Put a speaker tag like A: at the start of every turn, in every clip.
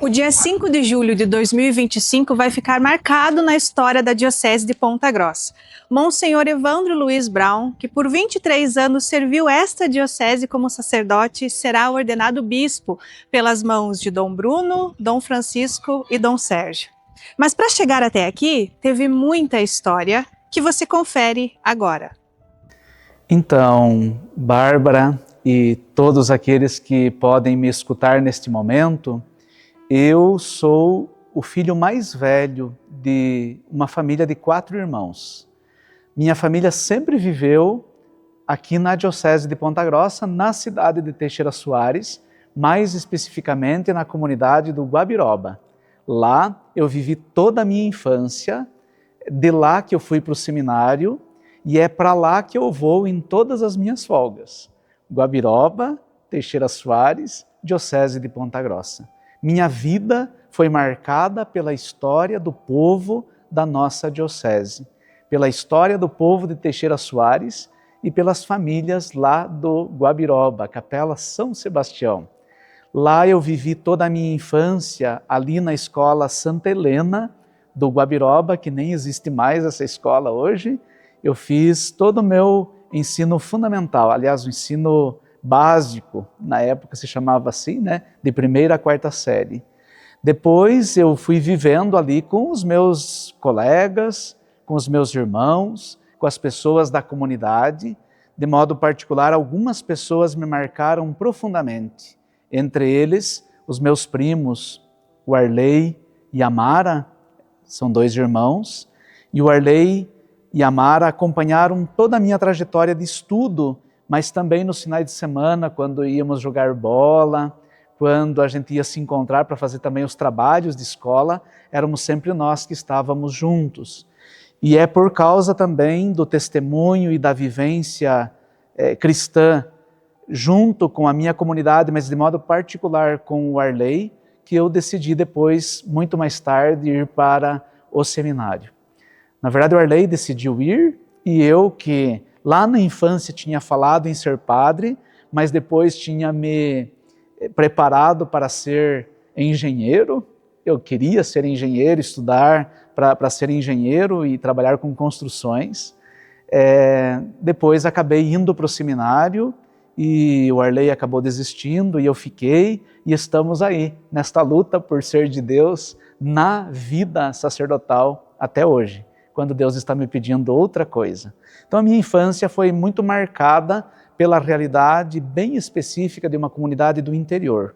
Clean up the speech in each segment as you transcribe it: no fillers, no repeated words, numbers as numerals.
A: O dia 5 de julho de 2025 vai ficar marcado na história da Diocese de Ponta Grossa. Monsenhor Evandro Luiz Brown, que por 23 anos serviu esta diocese como sacerdote, será ordenado bispo pelas mãos de Dom Bruno, Dom Francisco e Dom Sérgio. Mas para chegar até aqui, teve muita história que você confere agora.
B: Então, Bárbara e todos aqueles que podem me escutar neste momento, eu sou o filho mais velho de uma família de 4 irmãos. Minha família sempre viveu aqui na Diocese de Ponta Grossa, na cidade de Teixeira Soares, mais especificamente na comunidade do Guabiroba. Lá eu vivi toda a minha infância, de lá que eu fui para o seminário e é para lá que eu vou em todas as minhas folgas. Guabiroba, Teixeira Soares, Diocese de Ponta Grossa. Minha vida foi marcada pela história do povo da nossa diocese, pela história do povo de Teixeira Soares e pelas famílias lá do Guabiroba, Capela São Sebastião. Lá eu vivi toda a minha infância, ali na escola Santa Helena do Guabiroba, que nem existe mais essa escola hoje. Eu fiz todo o meu ensino fundamental, aliás, o ensino básico, na época se chamava assim, né? De 1ª a 4ª série. Depois eu fui vivendo ali com os meus colegas, com os meus irmãos, com as pessoas da comunidade. De modo particular, algumas pessoas me marcaram profundamente. Entre eles, os meus primos, o Arley e a Mara, são 2 irmãos, e o Arley e a Mara acompanharam toda a minha trajetória de estudo, mas também nos finais de semana, quando íamos jogar bola, quando a gente ia se encontrar para fazer também os trabalhos de escola, éramos sempre nós que estávamos juntos. E é por causa também do testemunho e da vivência cristã, junto com a minha comunidade, mas de modo particular com o Arley, que eu decidi depois, muito mais tarde, ir para o seminário. Na verdade, o Arley decidiu ir e eu, que lá na infância tinha falado em ser padre, mas depois tinha me preparado para ser engenheiro. Eu queria ser engenheiro, estudar para ser engenheiro e trabalhar com construções. Depois acabei indo para o seminário e o Arley acabou desistindo e eu fiquei, e estamos aí, nesta luta por ser de Deus na vida sacerdotal até hoje, quando Deus está me pedindo outra coisa. Então a minha infância foi muito marcada pela realidade bem específica de uma comunidade do interior.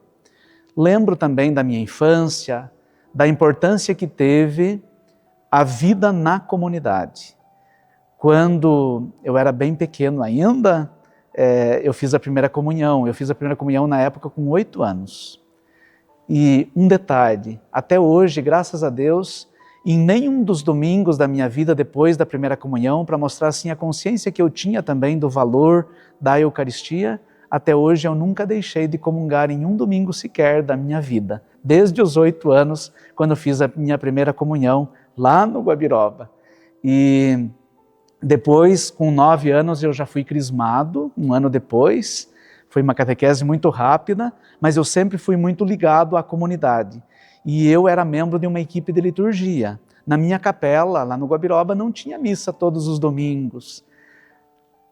B: Lembro também da minha infância, da importância que teve a vida na comunidade. Quando eu era bem pequeno ainda, eu fiz a primeira comunhão. Eu fiz a primeira comunhão na época com 8 anos. E um detalhe, até hoje, graças a Deus, em nenhum dos domingos da minha vida depois da primeira comunhão, para mostrar assim a consciência que eu tinha também do valor da Eucaristia, até hoje eu nunca deixei de comungar em um domingo sequer da minha vida, desde os 8 anos, quando fiz a minha primeira comunhão lá no Guabiroba. E depois, com 9 anos, eu já fui crismado, um ano depois. Foi uma catequese muito rápida, mas eu sempre fui muito ligado à comunidade. E eu era membro de uma equipe de liturgia. Na minha capela, lá no Guabiroba, não tinha missa todos os domingos.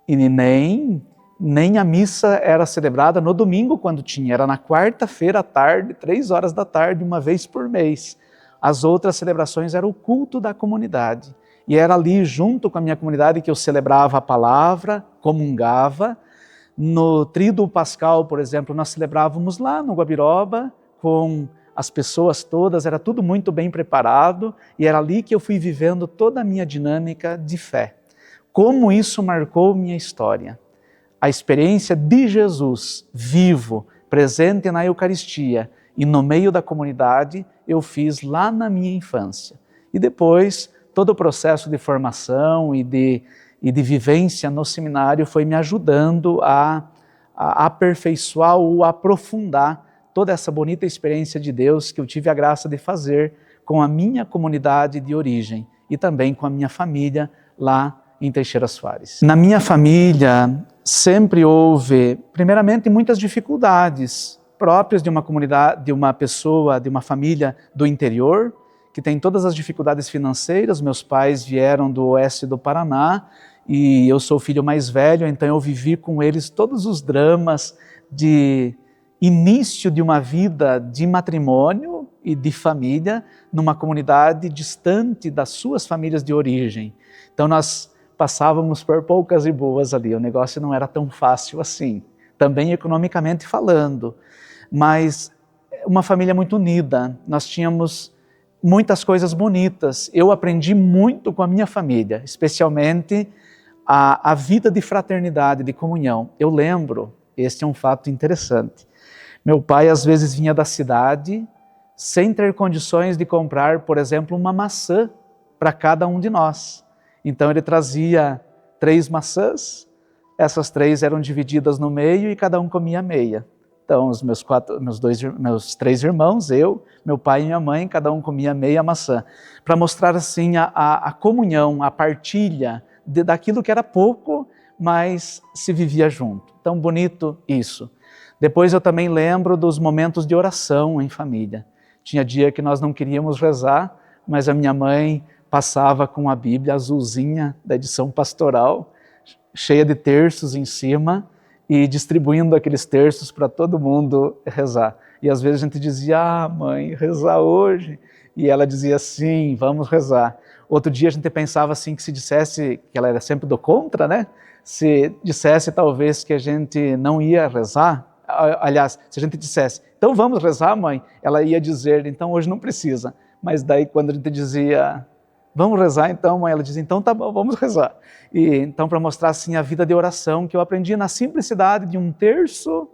B: E nem a missa era celebrada no domingo quando tinha, era na quarta-feira à tarde, 3 horas da tarde, uma vez por mês. As outras celebrações eram o culto da comunidade. E era ali, junto com a minha comunidade, que eu celebrava a palavra, comungava. No Tríduo Pascal, por exemplo, nós celebrávamos lá no Guabiroba, com as pessoas todas, era tudo muito bem preparado, e era ali que eu fui vivendo toda a minha dinâmica de fé. Como isso marcou minha história. A experiência de Jesus vivo, presente na Eucaristia e no meio da comunidade, eu fiz lá na minha infância. E depois, todo o processo de formação e de vivência no seminário foi me ajudando a aperfeiçoar ou aprofundar toda essa bonita experiência de Deus que eu tive a graça de fazer com a minha comunidade de origem e também com a minha família lá em Teixeira Soares. Na minha família sempre houve, primeiramente, muitas dificuldades próprias de uma comunidade, de uma pessoa, de uma família do interior, que tem todas as dificuldades financeiras. Meus pais vieram do oeste do Paraná e eu sou o filho mais velho, então eu vivi com eles todos os dramas de início de uma vida de matrimônio e de família numa comunidade distante das suas famílias de origem. Então nós passávamos por poucas e boas ali, o negócio não era tão fácil assim, também economicamente falando, mas uma família muito unida, nós tínhamos muitas coisas bonitas. Eu aprendi muito com a minha família, especialmente a vida de fraternidade, de comunhão. Eu lembro, este é um fato interessante, meu pai às vezes vinha da cidade sem ter condições de comprar, por exemplo, uma maçã para cada um de nós. Então ele trazia 3 maçãs, essas 3 eram divididas no meio e cada um comia meia. Então os meus 3 irmãos, eu, meu pai e minha mãe, cada um comia meia maçã, para mostrar assim a comunhão, a partilha daquilo que era pouco, mas se vivia junto. Tão bonito isso. Depois eu também lembro dos momentos de oração em família. Tinha dia que nós não queríamos rezar, mas a minha mãe passava com a Bíblia azulzinha da edição pastoral, cheia de terços em cima, e distribuindo aqueles terços para todo mundo rezar. E às vezes a gente dizia, mãe, rezar hoje? E ela dizia, sim, vamos rezar. Outro dia a gente pensava assim, que se dissesse, que ela era sempre do contra, né? Se dissesse talvez que a gente não ia rezar, aliás, se a gente dissesse, então vamos rezar, mãe, ela ia dizer, então hoje não precisa. Mas daí quando a gente dizia, vamos rezar então, mãe, ela dizia, então tá bom, vamos rezar. E então para mostrar assim a vida de oração que eu aprendi na simplicidade de um terço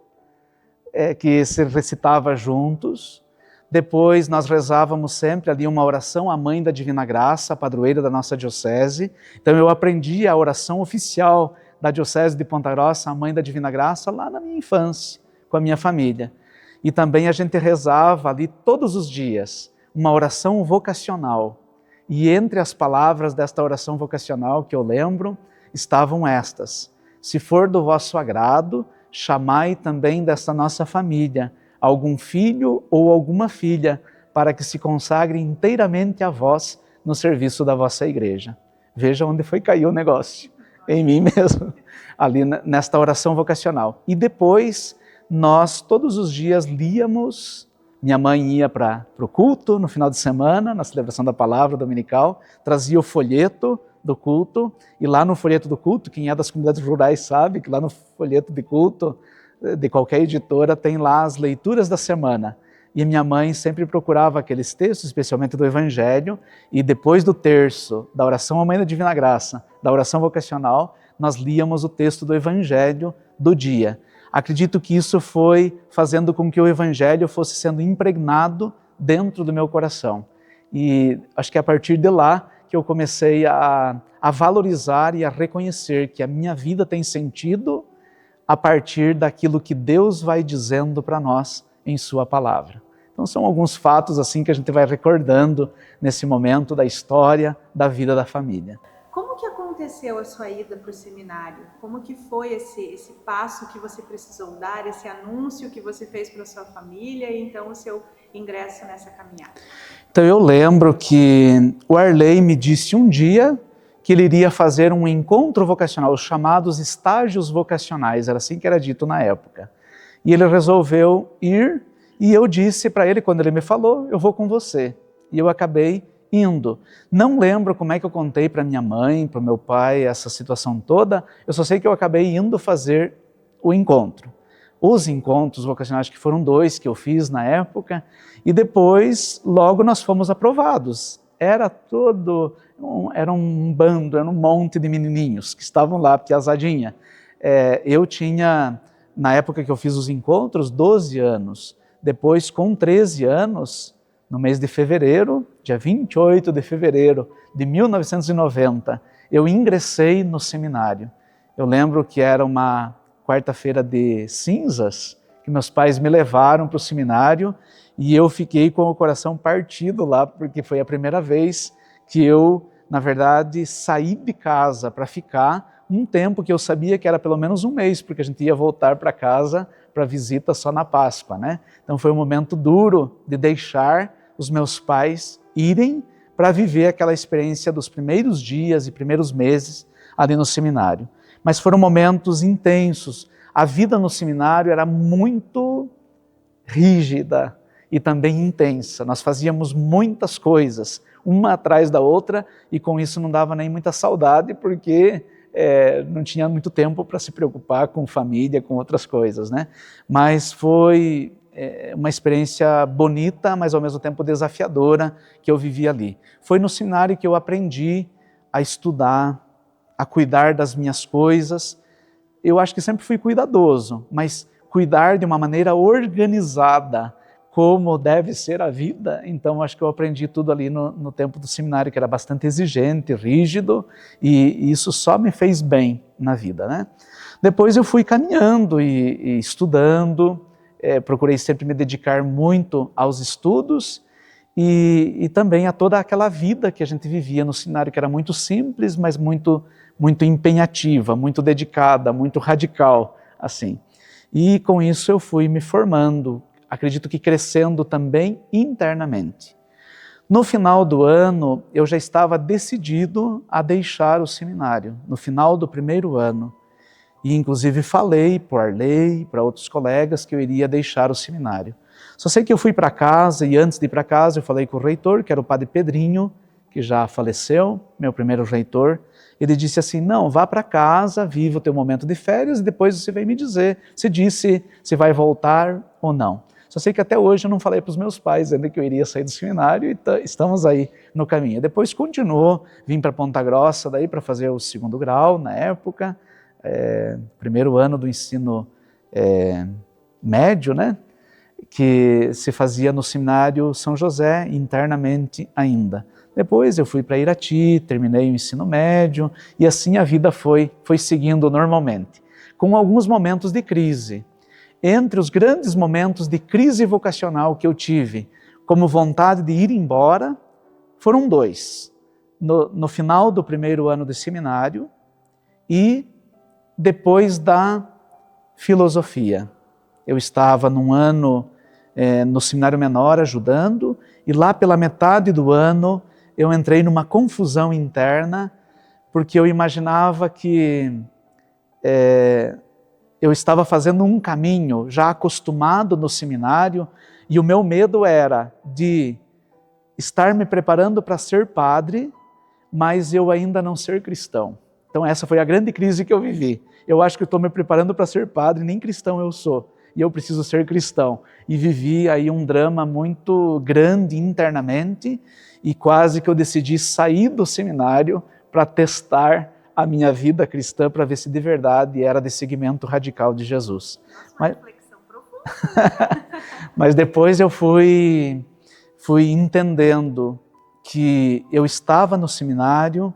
B: que se recitava juntos. Depois nós rezávamos sempre ali uma oração à Mãe da Divina Graça, a padroeira da nossa diocese. Então eu aprendi a oração oficial da Diocese de Ponta Grossa, a Mãe da Divina Graça, lá na minha infância, com a minha família. E também a gente rezava ali todos os dias uma oração vocacional. E entre as palavras desta oração vocacional que eu lembro, estavam estas: se for do vosso agrado, chamai também desta nossa família algum filho ou alguma filha, para que se consagre inteiramente a vós no serviço da vossa igreja. Veja onde foi cair o negócio, em mim mesmo, ali nesta oração vocacional. E depois, nós todos os dias líamos. Minha mãe ia para o culto no final de semana, na celebração da palavra dominical, trazia o folheto do culto, e lá no folheto do culto, quem é das comunidades rurais sabe que lá no folheto de culto de qualquer editora tem lá as leituras da semana. E a minha mãe sempre procurava aqueles textos, especialmente do Evangelho, e depois do terço, da oração à Mãe da Divina Graça, da oração vocacional, nós líamos o texto do Evangelho do dia. Acredito que isso foi fazendo com que o Evangelho fosse sendo impregnado dentro do meu coração. E acho que é a partir de lá que eu comecei a valorizar e a reconhecer que a minha vida tem sentido a partir daquilo que Deus vai dizendo para nós em sua palavra. Então são alguns fatos assim que a gente vai recordando nesse momento da história da vida da família.
A: Como que aconteceu a sua ida para o seminário? Como que foi esse passo que você precisou dar, esse anúncio que você fez para a sua família e então o seu ingresso nessa caminhada?
B: Então eu lembro que o Arley me disse um dia que ele iria fazer um encontro vocacional, os chamados estágios vocacionais, era assim que era dito na época. E ele resolveu ir, e eu disse para ele, quando ele me falou, eu vou com você. E eu acabei indo. Não lembro como é que eu contei para minha mãe, para o meu pai, essa situação toda, eu só sei que eu acabei indo fazer o encontro. Os encontros vocacionais, que foram 2 que eu fiz na época, e depois, logo nós fomos aprovados. Era um bando, era um monte de menininhos que estavam lá, piazadinha. Eu tinha, na época que eu fiz os encontros, 12 anos. Depois, com 13 anos, no mês de fevereiro, dia 28 de fevereiro de 1990, eu ingressei no seminário. Eu lembro que era uma quarta-feira de cinzas, que meus pais me levaram para o seminário e eu fiquei com o coração partido lá, porque foi a primeira vez que eu, na verdade, saí de casa para ficar um tempo que eu sabia que era pelo menos um mês, porque a gente ia voltar para casa para visita só na Páscoa, né? Então foi um momento duro de deixar os meus pais irem para viver aquela experiência dos primeiros dias e primeiros meses ali no seminário. Mas foram momentos intensos. A vida no seminário era muito rígida e também intensa. Nós fazíamos muitas coisas, uma atrás da outra, e com isso não dava nem muita saudade, porque não tinha muito tempo para se preocupar com família, com outras coisas, né? Mas foi uma experiência bonita, mas ao mesmo tempo desafiadora que eu vivi ali. Foi no seminário que eu aprendi a estudar, a cuidar das minhas coisas. Eu acho que sempre fui cuidadoso, mas cuidar de uma maneira organizada, como deve ser a vida. Então acho que eu aprendi tudo ali no tempo do seminário, que era bastante exigente, rígido, e isso só me fez bem na vida, né? Depois eu fui caminhando e estudando, procurei sempre me dedicar muito aos estudos e também a toda aquela vida que a gente vivia no seminário, que era muito simples, mas muito empenhativa, muito dedicada, muito radical, assim. E com isso eu fui me formando, acredito que crescendo também internamente. No final do ano, eu já estava decidido a deixar o seminário, no final do primeiro ano. E inclusive falei para Arley, para outros colegas, que eu iria deixar o seminário. Só sei que eu fui para casa, e antes de ir para casa eu falei com o reitor, que era o padre Pedrinho, que já faleceu, meu primeiro reitor. Ele disse assim: não, vá para casa, viva o teu momento de férias e depois você vem me dizer, se disse se vai voltar ou não. Só sei que até hoje eu não falei para os meus pais ainda que eu iria sair do seminário e estamos aí no caminho. Depois continuou, vim para Ponta Grossa daí para fazer o segundo grau na época, primeiro ano do ensino médio, né? Que se fazia no seminário São José, internamente ainda. Depois eu fui para Irati, terminei o ensino médio e assim a vida foi seguindo normalmente, com alguns momentos de crise. Entre os grandes momentos de crise vocacional que eu tive, como vontade de ir embora, foram dois. No final do primeiro ano do seminário e depois da filosofia. Eu estava num ano no seminário menor ajudando e lá pela metade do ano eu entrei numa confusão interna porque eu imaginava que eu estava fazendo um caminho já acostumado no seminário e o meu medo era de estar me preparando para ser padre, mas eu ainda não ser cristão. Então essa foi a grande crise que eu vivi. Eu acho que eu estou me preparando para ser padre, nem cristão eu sou, e eu preciso ser cristão. E vivi aí um drama muito grande internamente e quase que eu decidi sair do seminário para testar a minha vida cristã para ver se de verdade era de seguimento radical de Jesus.
A: Nossa, reflexão profunda.
B: Mas depois eu fui entendendo que eu estava no seminário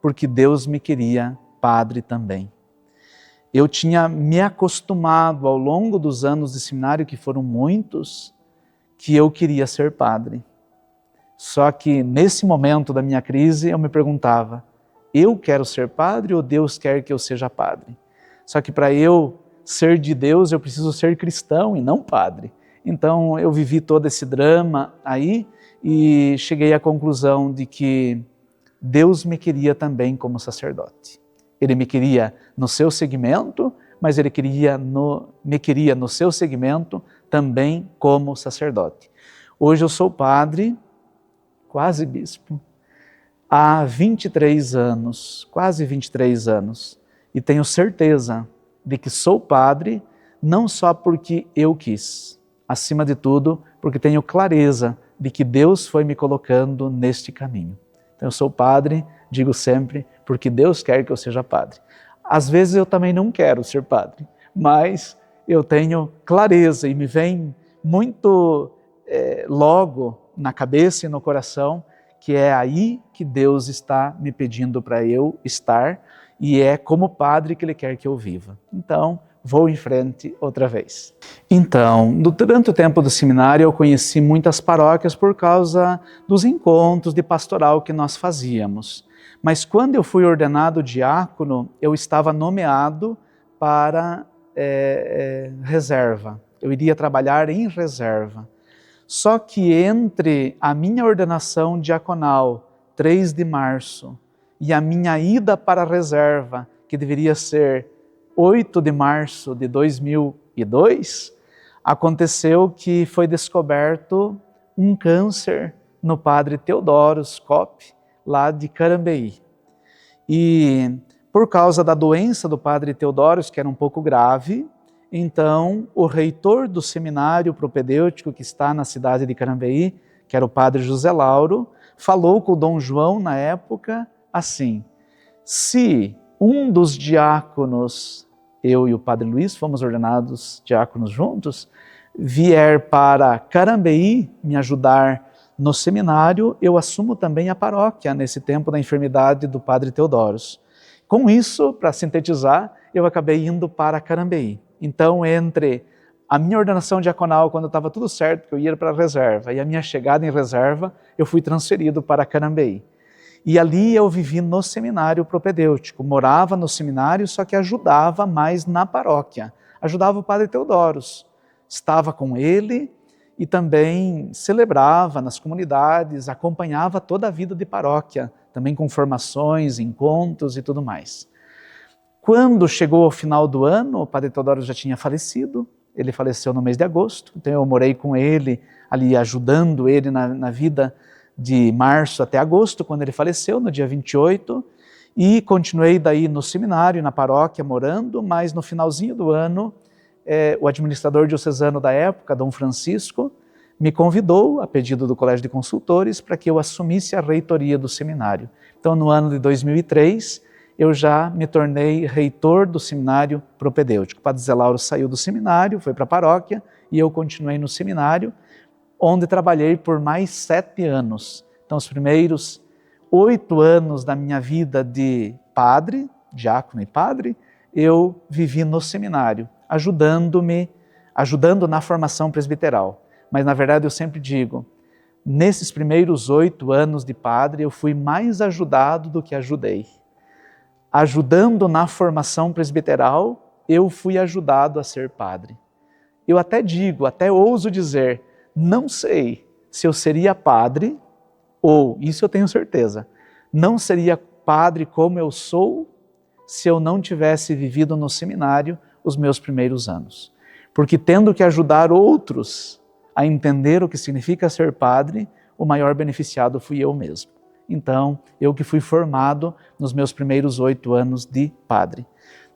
B: porque Deus me queria padre também. Eu tinha me acostumado ao longo dos anos de seminário, que foram muitos, que eu queria ser padre. Só que nesse momento da minha crise eu me perguntava, eu quero ser padre ou Deus quer que eu seja padre? Só que para eu ser de Deus eu preciso ser cristão e não padre. Então eu vivi todo esse drama aí e cheguei à conclusão de que Deus me queria também como sacerdote. Ele me queria no seu segmento, mas Ele me queria no seu segmento também como sacerdote. Hoje eu sou padre, quase bispo, há 23 anos, quase 23 anos, e tenho certeza de que sou padre não só porque eu quis, acima de tudo, porque tenho clareza de que Deus foi me colocando neste caminho. Então eu sou padre, digo sempre, porque Deus quer que eu seja padre. Às vezes eu também não quero ser padre, mas eu tenho clareza e me vem muito logo na cabeça e no coração que é aí que Deus está me pedindo para eu estar e é como padre que Ele quer que eu viva. Então, vou em frente outra vez. Então, durante o tempo do seminário, eu conheci muitas paróquias por causa dos encontros de pastoral que nós fazíamos. Mas quando eu fui ordenado diácono, eu estava nomeado para reserva. Eu iria trabalhar em reserva. Só que entre a minha ordenação diaconal, 3 de março, e a minha ida para a reserva, que deveria ser 8 de março de 2002, aconteceu que foi descoberto um câncer no padre Teodoro Scop, lá de Carambeí. E por causa da doença do padre Teodoro, que era um pouco grave, então o reitor do seminário propedêutico que está na cidade de Carambeí, que era o padre José Lauro, falou com o Dom João na época assim: se um dos diáconos, eu e o padre Luiz fomos ordenados diáconos juntos, vier para Carambeí me ajudar no seminário, eu assumo também a paróquia nesse tempo da enfermidade do padre Teodoros. Com isso, para sintetizar, eu acabei indo para Carambeí. Então, entre a minha ordenação diaconal, quando estava tudo certo, que eu ia para a reserva, e a minha chegada em reserva, eu fui transferido para Carambeí. E ali eu vivi no seminário propedêutico, morava no seminário, só que ajudava mais na paróquia. Ajudava o padre Teodoros, estava com ele e também celebrava nas comunidades, acompanhava toda a vida de paróquia, também com formações, encontros e tudo mais. Quando chegou ao final do ano, o padre Teodoro já tinha falecido, ele faleceu no mês de agosto, então eu morei com ele, ali ajudando ele na vida de março até agosto, quando ele faleceu, no dia 28, e continuei daí no seminário, na paróquia, morando, mas no finalzinho do ano, o administrador diocesano da época, Dom Francisco, me convidou, a pedido do Colégio de Consultores, para que eu assumisse a reitoria do seminário. Então, no ano de 2003, eu já me tornei reitor do seminário propedêutico. O padre Zé Lauro saiu do seminário, foi para a paróquia, e eu continuei no seminário, onde trabalhei por mais 7 anos. Então, os primeiros 8 anos da minha vida de padre, diácono e padre, eu vivi no seminário, ajudando na formação presbiteral. Mas, na verdade, eu sempre digo, nesses primeiros 8 anos de padre, eu fui mais ajudado do que ajudei. Ajudando na formação presbiteral, eu fui ajudado a ser padre. Eu até digo, até ouso dizer, não sei se eu seria padre, ou, isso eu tenho certeza, não seria padre como eu sou, se eu não tivesse vivido no seminário os meus primeiros anos. Porque tendo que ajudar outros a entender o que significa ser padre, o maior beneficiado fui eu mesmo. Então, eu que fui formado nos meus primeiros 8 anos de padre.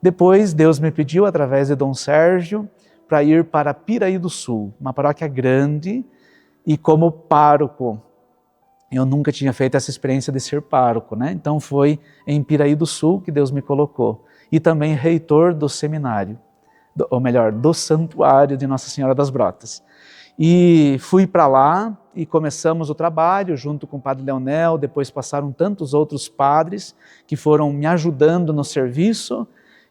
B: Depois, Deus me pediu, através de Dom Sérgio, para ir para Piraí do Sul, uma paróquia grande, e como pároco, eu nunca tinha feito essa experiência de ser pároco, né? Então foi em Piraí do Sul que Deus me colocou. E também reitor do seminário, ou melhor, do santuário de Nossa Senhora das Brotas. E fui para lá e começamos o trabalho junto com o padre Leonel, depois passaram tantos outros padres que foram me ajudando no serviço,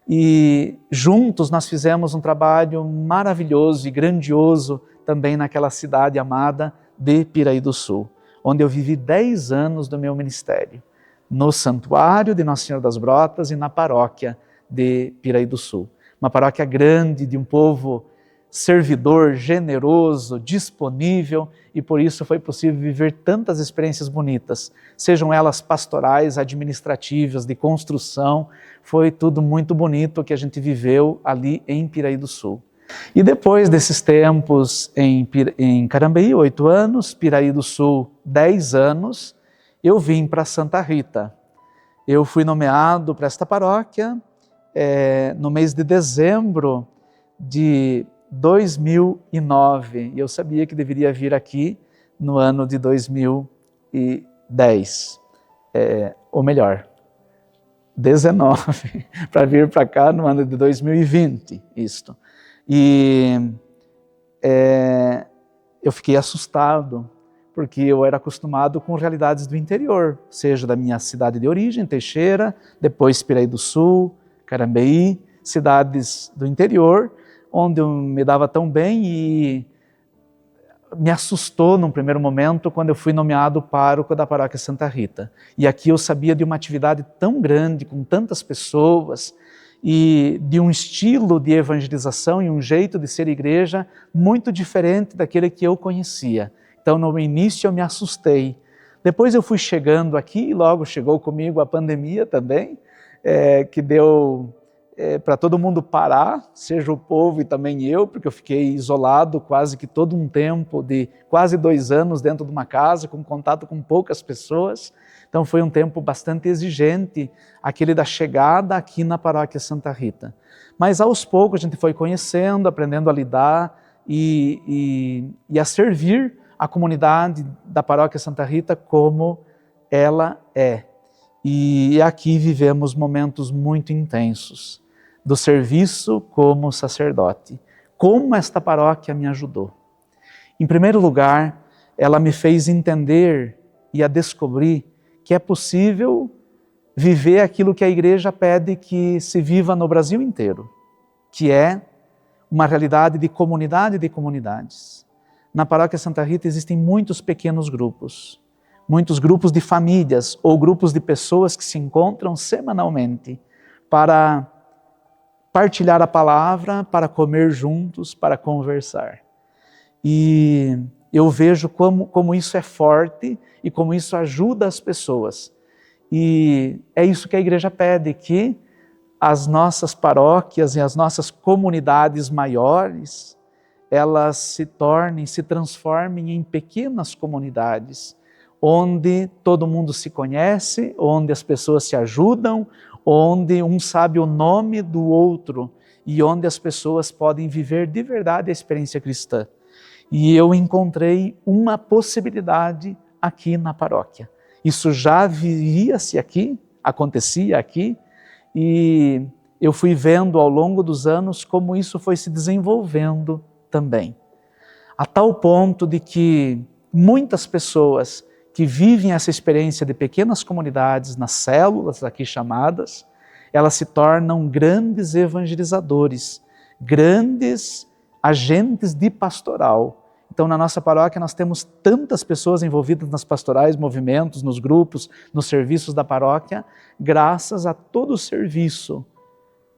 B: e juntos nós fizemos um trabalho maravilhoso e grandioso também naquela cidade amada de Piraí do Sul, onde eu vivi 10 anos do meu ministério, no santuário de Nossa Senhora das Brotas e na paróquia de Piraí do Sul. Uma paróquia grande, de um povo servidor, generoso, disponível, e por isso foi possível viver tantas experiências bonitas, sejam elas pastorais, administrativas, de construção. Foi tudo muito bonito que a gente viveu ali em Piraí do Sul. E depois desses tempos em Carambeí, 8 anos, Piraí do Sul, 10 anos, eu vim para Santa Rita. Eu fui nomeado para esta paróquia no mês de dezembro de 2009, e eu sabia que deveria vir aqui no ano de 2010, ou melhor, 19, para vir para cá no ano de 2020, isto. E eu fiquei assustado, porque eu era acostumado com realidades do interior, seja da minha cidade de origem, Teixeira, depois Piraí do Sul, Carambeí, cidades do interior, onde eu me dava tão bem, e me assustou num primeiro momento quando eu fui nomeado pároco da paróquia Santa Rita. E aqui eu sabia de uma atividade tão grande, com tantas pessoas, e de um estilo de evangelização e um jeito de ser igreja muito diferente daquele que eu conhecia. Então, no início eu me assustei. Depois eu fui chegando aqui, e logo chegou comigo a pandemia também, que deu para todo mundo parar, seja o povo e também eu, porque eu fiquei isolado quase que todo um tempo, de quase 2 anos dentro de uma casa, com contato com poucas pessoas. Então foi um tempo bastante exigente, aquele da chegada aqui na paróquia Santa Rita. Mas aos poucos a gente foi conhecendo, aprendendo a lidar e a servir a comunidade da paróquia Santa Rita como ela é. E aqui vivemos momentos muito intensos do serviço como sacerdote. Como esta paróquia me ajudou? Em primeiro lugar, ela me fez entender e a descobrir que é possível viver aquilo que a igreja pede que se viva no Brasil inteiro, que é uma realidade de comunidade de comunidades. Na paróquia Santa Rita existem muitos pequenos grupos de famílias ou grupos de pessoas que se encontram semanalmente para partilhar a palavra, para comer juntos, para conversar. E eu vejo como isso é forte e como isso ajuda as pessoas. E é isso que a igreja pede, que as nossas paróquias e as nossas comunidades maiores, elas se transformem em pequenas comunidades, onde todo mundo se conhece, onde as pessoas se ajudam, onde um sabe o nome do outro e onde as pessoas podem viver de verdade a experiência cristã. E eu encontrei uma possibilidade aqui na paróquia. Isso já vivia-se aqui, acontecia aqui, e eu fui vendo ao longo dos anos como isso foi se desenvolvendo também. A tal ponto de que muitas pessoas que vivem essa experiência de pequenas comunidades, nas células aqui chamadas, elas se tornam grandes evangelizadores, grandes agentes de pastoral. Então, na nossa paróquia, nós temos tantas pessoas envolvidas nas pastorais, movimentos, nos grupos, nos serviços da paróquia, graças a todo o serviço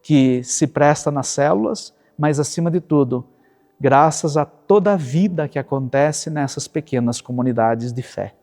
B: que se presta nas células, mas, acima de tudo, graças a toda a vida que acontece nessas pequenas comunidades de fé.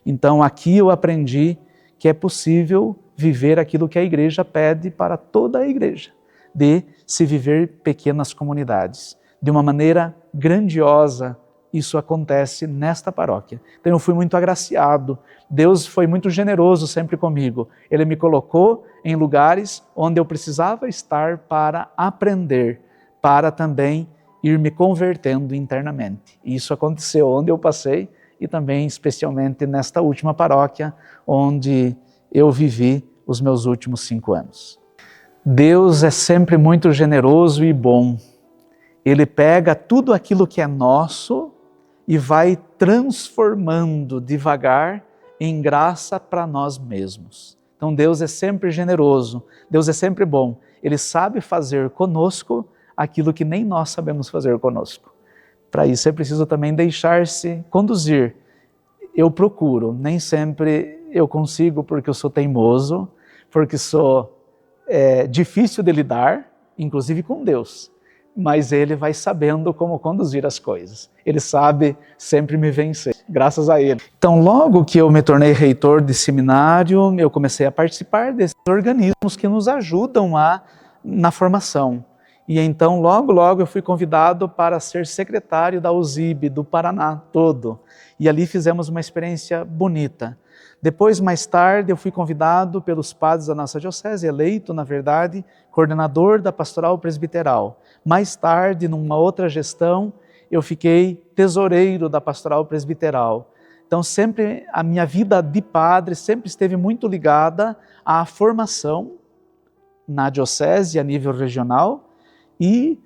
B: Então, aqui eu aprendi que é possível viver aquilo que a igreja pede para toda a igreja, de se viver pequenas comunidades. De uma maneira grandiosa, isso acontece nesta paróquia. Então eu fui muito agraciado, Deus foi muito generoso sempre comigo. Ele me colocou em lugares onde eu precisava estar para aprender, para também ir me convertendo internamente. E isso aconteceu onde eu passei e também especialmente nesta última paróquia, onde eu vivi os meus últimos 5 anos. Deus é sempre muito generoso e bom. Ele pega tudo aquilo que é nosso e vai transformando devagar em graça para nós mesmos. Então Deus é sempre generoso, Deus é sempre bom. Ele sabe fazer conosco aquilo que nem nós sabemos fazer conosco. Para isso é preciso também deixar-se conduzir. Eu procuro, nem sempre eu consigo porque eu sou teimoso, porque sou difícil de lidar, inclusive com Deus. Mas Ele vai sabendo como conduzir as coisas. Ele sabe sempre me vencer, graças a Ele. Então, logo que eu me tornei reitor de seminário, eu comecei a participar desses organismos que nos ajudam na formação. E então, logo eu fui convidado para ser secretário da USIB do Paraná todo. E ali fizemos uma experiência bonita. Depois, mais tarde, eu fui convidado pelos padres da nossa diocese, eleito, na verdade, coordenador da pastoral presbiteral. Mais tarde, numa outra gestão, eu fiquei tesoureiro da pastoral presbiteral. Então, sempre a minha vida de padre sempre esteve muito ligada à formação na diocese a nível regional e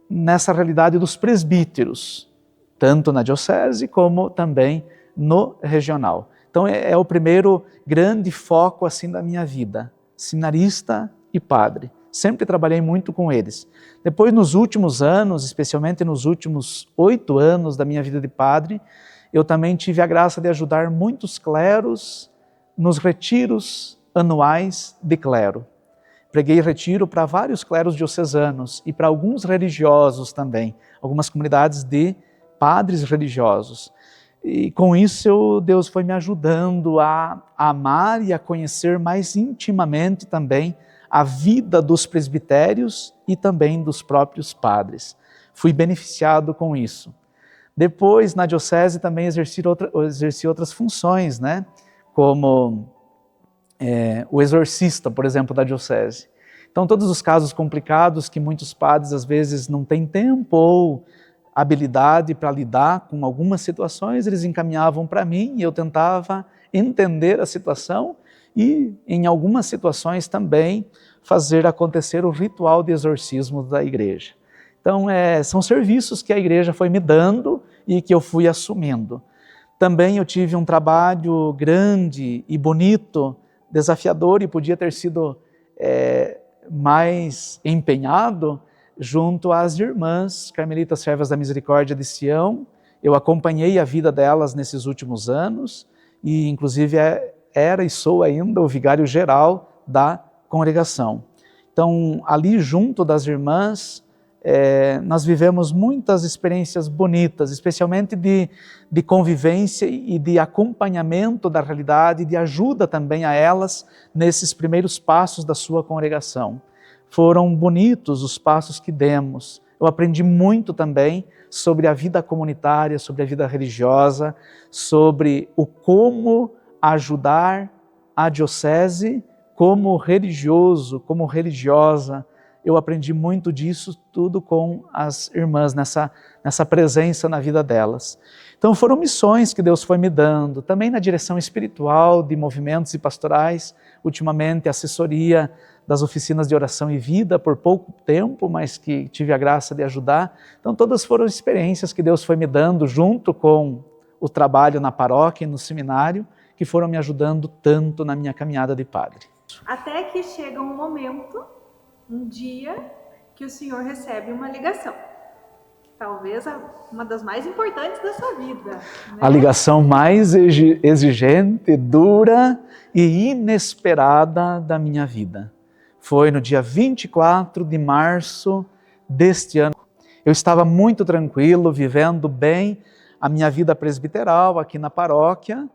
B: nessa realidade dos presbíteros, tanto na diocese como também no regional. Então é o primeiro grande foco assim da minha vida, seminarista e padre. Sempre trabalhei muito com eles. Depois, nos últimos anos, especialmente nos últimos 8 anos da minha vida de padre, eu também tive a graça de ajudar muitos cleros nos retiros anuais de clero. Preguei retiro para vários cleros diocesanos e para alguns religiosos também, algumas comunidades de padres religiosos. E com isso Deus foi me ajudando a amar e a conhecer mais intimamente também a vida dos presbitérios e também dos próprios padres. Fui beneficiado com isso. Depois, na diocese, também exerci outras funções, né? Como o exorcista, por exemplo, da diocese. Então, todos os casos complicados que muitos padres, às vezes, não têm tempo ou habilidade para lidar com algumas situações, eles encaminhavam para mim e eu tentava entender a situação e, em algumas situações, também fazer acontecer o ritual de exorcismo da igreja. Então, são serviços que a igreja foi me dando e que eu fui assumindo. Também eu tive um trabalho grande e bonito, desafiador, e podia ter sido mais empenhado junto às irmãs Carmelitas Servas da Misericórdia de Sião. Eu acompanhei a vida delas nesses últimos anos e, inclusive, era e sou ainda o vigário geral da congregação. Então, ali junto das irmãs, nós vivemos muitas experiências bonitas, especialmente de convivência e de acompanhamento da realidade, de ajuda também a elas nesses primeiros passos da sua congregação. Foram bonitos os passos que demos. Eu aprendi muito também sobre a vida comunitária, sobre a vida religiosa, sobre o como ajudar a diocese como religioso, como religiosa. Eu aprendi muito disso tudo com as irmãs, nessa presença na vida delas. Então foram missões que Deus foi me dando, também na direção espiritual de movimentos e pastorais, ultimamente assessoria das oficinas de oração e vida por pouco tempo, mas que tive a graça de ajudar. Então todas foram experiências que Deus foi me dando junto com o trabalho na paróquia e no seminário, que foram me ajudando tanto na minha caminhada de padre.
A: Até que chega um momento, um dia, que o senhor recebe uma ligação. Talvez uma das mais importantes da sua vida. Né?
B: A ligação mais exigente, dura e inesperada da minha vida. Foi no dia 24 de março deste ano. Eu estava muito tranquilo, vivendo bem a minha vida presbiteral aqui na paróquia.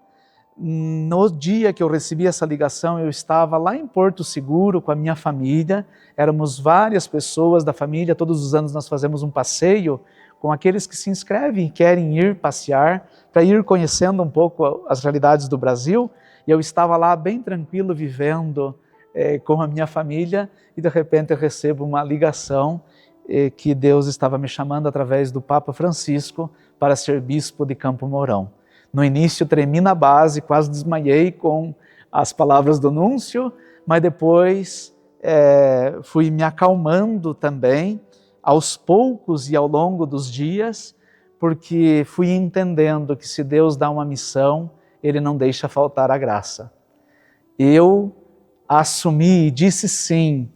B: No dia que eu recebi essa ligação, eu estava lá em Porto Seguro com a minha família. Éramos várias pessoas da família. Todos os anos nós fazemos um passeio com aqueles que se inscrevem e querem ir passear, para ir conhecendo um pouco as realidades do Brasil. E eu estava lá bem tranquilo, vivendo com a minha família, e de repente eu recebo uma ligação que Deus estava me chamando através do Papa Francisco para ser bispo de Campo Mourão. No início tremi na base, quase desmaiei com as palavras do núncio, mas depois fui me acalmando também, aos poucos e ao longo dos dias, porque fui entendendo que se Deus dá uma missão, Ele não deixa faltar a graça. Eu assumi e disse sim.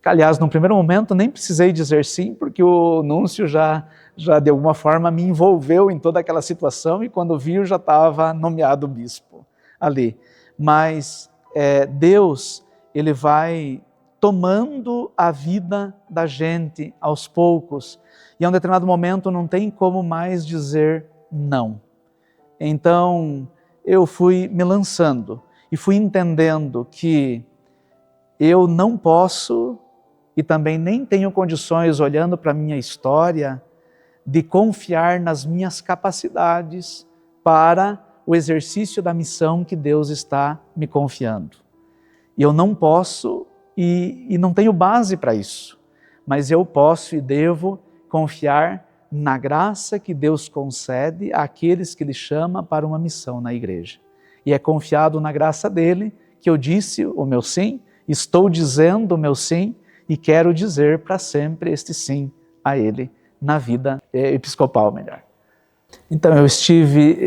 B: Aliás, no primeiro momento nem precisei dizer sim, porque o núncio já de alguma forma me envolveu em toda aquela situação e quando vi eu já estava nomeado bispo ali. Mas Deus, Ele vai tomando a vida da gente aos poucos e a um determinado momento não tem como mais dizer não. Então eu fui me lançando e fui entendendo que eu não posso e também nem tenho condições, olhando para a minha história, de confiar nas minhas capacidades para o exercício da missão que Deus está me confiando. E eu não posso e não tenho base para isso, mas eu posso e devo confiar na graça que Deus concede àqueles que Ele chama para uma missão na igreja. E é confiado na graça dEle que eu disse o meu sim, estou dizendo o meu sim e quero dizer para sempre este sim a Ele na vida episcopal, melhor. Então eu estive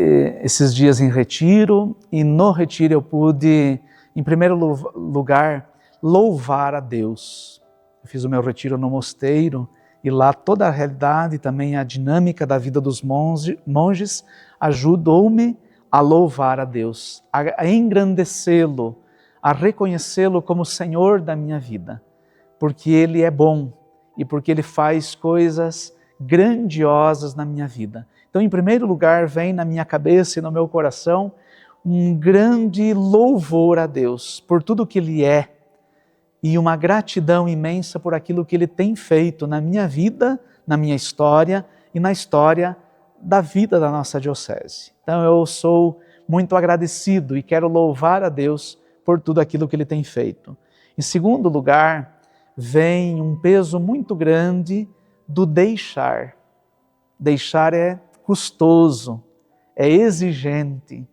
B: esses dias em retiro e no retiro eu pude, em primeiro lugar, louvar a Deus. Eu fiz o meu retiro no mosteiro e lá toda a realidade, também a dinâmica da vida dos monges ajudou-me a louvar a Deus, a engrandecê-lo, a reconhecê-lo como Senhor da minha vida, porque Ele é bom e porque Ele faz coisas grandiosas na minha vida. Então, em primeiro lugar, vem na minha cabeça e no meu coração um grande louvor a Deus por tudo que Ele é e uma gratidão imensa por aquilo que Ele tem feito na minha vida, na minha história e na história da vida da nossa diocese. Então eu sou muito agradecido e quero louvar a Deus por tudo aquilo que Ele tem feito. Em segundo lugar, vem um peso muito grande do deixar. Deixar é custoso, é exigente.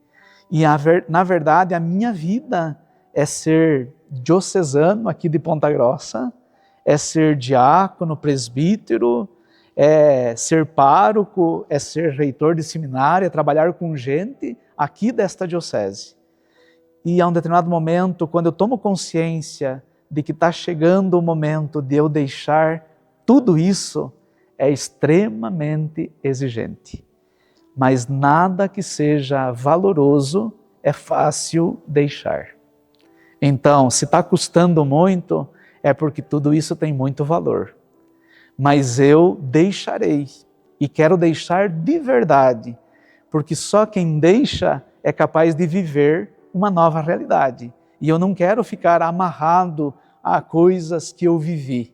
B: E na verdade a minha vida é ser diocesano aqui de Ponta Grossa, é ser diácono, presbítero, é ser pároco, é ser reitor de seminário, é trabalhar com gente aqui desta diocese. E a um determinado momento, quando eu tomo consciência de que está chegando o momento de eu deixar tudo isso, é extremamente exigente. Mas nada que seja valoroso é fácil deixar. Então, se está custando muito, é porque tudo isso tem muito valor. Mas eu deixarei, e quero deixar de verdade, porque só quem deixa é capaz de viver uma nova realidade. E eu não quero ficar amarrado a coisas que eu vivi.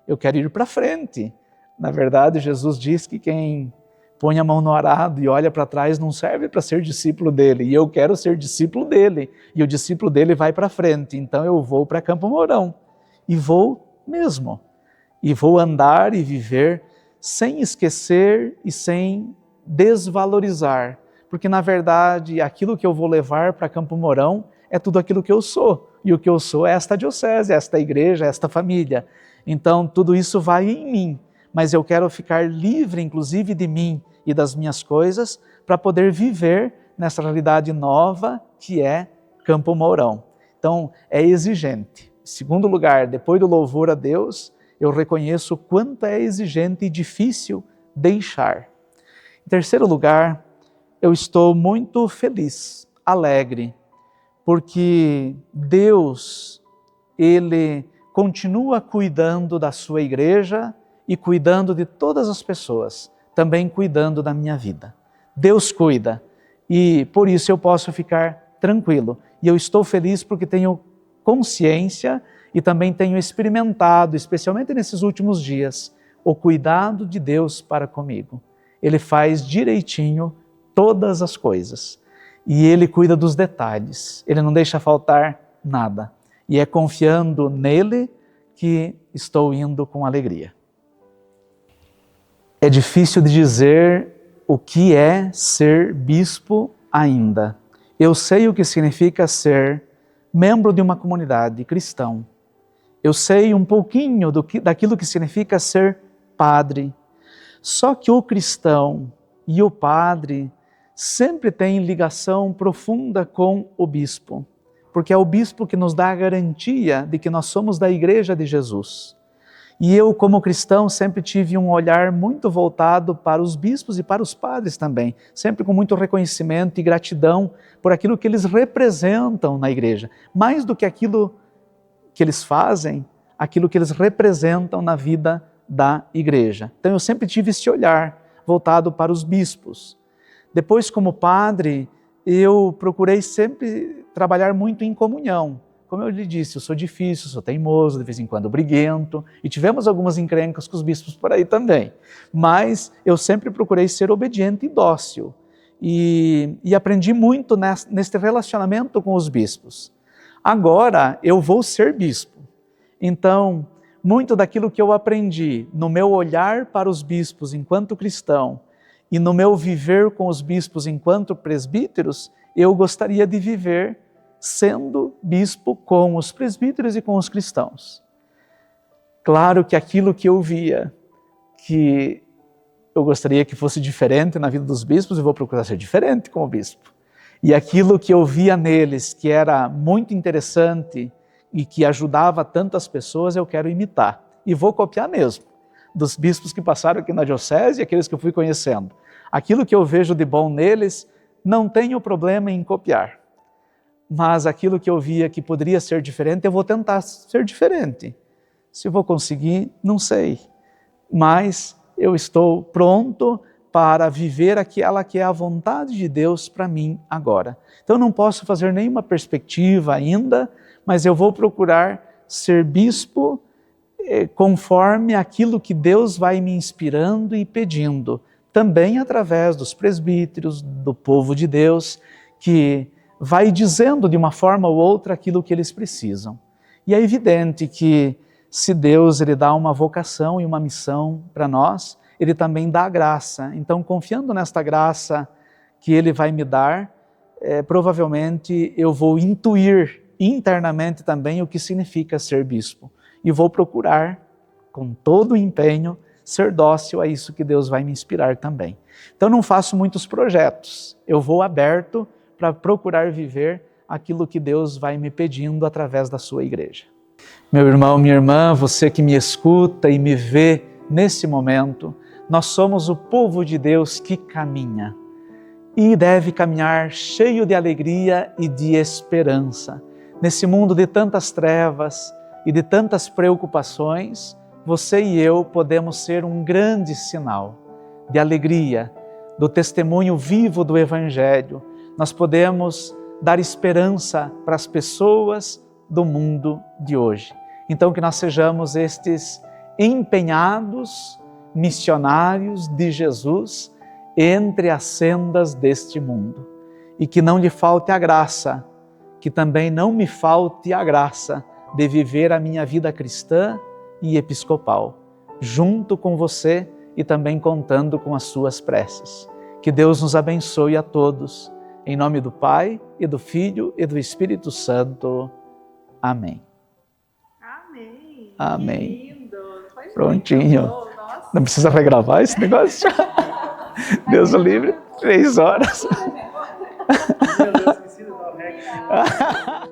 B: Eu quero ir para frente. Na verdade, Jesus diz que quem põe a mão no arado e olha para trás não serve para ser discípulo dele. E eu quero ser discípulo dele. E o discípulo dele vai para frente. Então eu vou para Campo Mourão. E vou mesmo. E vou andar e viver sem esquecer e sem desvalorizar. Porque na verdade aquilo que eu vou levar para Campo Mourão é tudo aquilo que eu sou. E o que eu sou é esta diocese, esta igreja, esta família. Então tudo isso vai em mim. Mas eu quero ficar livre, inclusive, de mim e das minhas coisas, para poder viver nessa realidade nova que é Campo Mourão. Então, é exigente. Em segundo lugar, depois do louvor a Deus, eu reconheço o quanto é exigente e difícil deixar. Em terceiro lugar, eu estou muito feliz, alegre, porque Deus, Ele continua cuidando da sua igreja e cuidando de todas as pessoas, também cuidando da minha vida. Deus cuida e por isso eu posso ficar tranquilo. E eu estou feliz porque tenho consciência e também tenho experimentado, especialmente nesses últimos dias, o cuidado de Deus para comigo. Ele faz direitinho todas as coisas e Ele cuida dos detalhes. Ele não deixa faltar nada. E é confiando nele que estou indo com alegria. É difícil de dizer o que é ser bispo ainda. Eu sei o que significa ser membro de uma comunidade cristã. Eu sei um pouquinho daquilo que significa ser padre. Só que o cristão e o padre sempre têm ligação profunda com o bispo, porque é o bispo que nos dá a garantia de que nós somos da Igreja de Jesus. E eu, como cristão, sempre tive um olhar muito voltado para os bispos e para os padres também, sempre com muito reconhecimento e gratidão por aquilo que eles representam na igreja. Mais do que aquilo que eles fazem, aquilo que eles representam na vida da igreja. Então eu sempre tive esse olhar voltado para os bispos. Depois, como padre, eu procurei sempre trabalhar muito em comunhão. Como eu lhe disse, eu sou difícil, sou teimoso, de vez em quando briguento, e tivemos algumas encrencas com os bispos por aí também. Mas eu sempre procurei ser obediente e dócil. E aprendi muito neste relacionamento com os bispos. Agora eu vou ser bispo. Então, muito daquilo que eu aprendi no meu olhar para os bispos enquanto cristão e no meu viver com os bispos enquanto presbíteros, eu gostaria de viver sendo bispo com os presbíteros e com os cristãos. Claro que aquilo que eu via, que eu gostaria que fosse diferente na vida dos bispos, eu vou procurar ser diferente como bispo. E aquilo que eu via neles, que era muito interessante, e que ajudava tantas pessoas, eu quero imitar. E vou copiar mesmo, dos bispos que passaram aqui na diocese e aqueles que eu fui conhecendo. Aquilo que eu vejo de bom neles, não tenho problema em copiar. Mas aquilo que eu via que poderia ser diferente, eu vou tentar ser diferente. Se vou conseguir, não sei. Mas eu estou pronto para viver aquela que é a vontade de Deus para mim agora. Então não posso fazer nenhuma perspectiva ainda, mas eu vou procurar ser bispo conforme aquilo que Deus vai me inspirando e pedindo. Também através dos presbíteros, do povo de Deus, que vai dizendo de uma forma ou outra aquilo que eles precisam. E é evidente que se Deus ele dá uma vocação e uma missão para nós, Ele também dá a graça. Então, confiando nesta graça que Ele vai me dar, provavelmente eu vou intuir internamente também o que significa ser bispo. E vou procurar, com todo o empenho, ser dócil a isso que Deus vai me inspirar também. Então, não faço muitos projetos. Eu vou aberto para procurar viver aquilo que Deus vai me pedindo através da sua igreja. Meu irmão, minha irmã, você que me escuta e me vê nesse momento, nós somos o povo de Deus que caminha e deve caminhar cheio de alegria e de esperança. Nesse mundo de tantas trevas e de tantas preocupações, você e eu podemos ser um grande sinal de alegria, do testemunho vivo do Evangelho. Nós podemos dar esperança para as pessoas do mundo de hoje. Então que nós sejamos estes empenhados missionários de Jesus entre as sendas deste mundo. E que não lhe falte a graça, que também não me falte a graça de viver a minha vida cristã e episcopal, junto com você e também contando com as suas preces. Que Deus nos abençoe a todos, em nome do Pai, e do Filho, e do Espírito Santo. Amém.
A: Amém.
B: Amém.
A: Que lindo. Foi
B: Prontinho.
A: muito bom. Nossa.
B: Não precisa regravar esse negócio? Deus o livre, 3 horas.
C: Meu Deus, esqueci de dar o rec.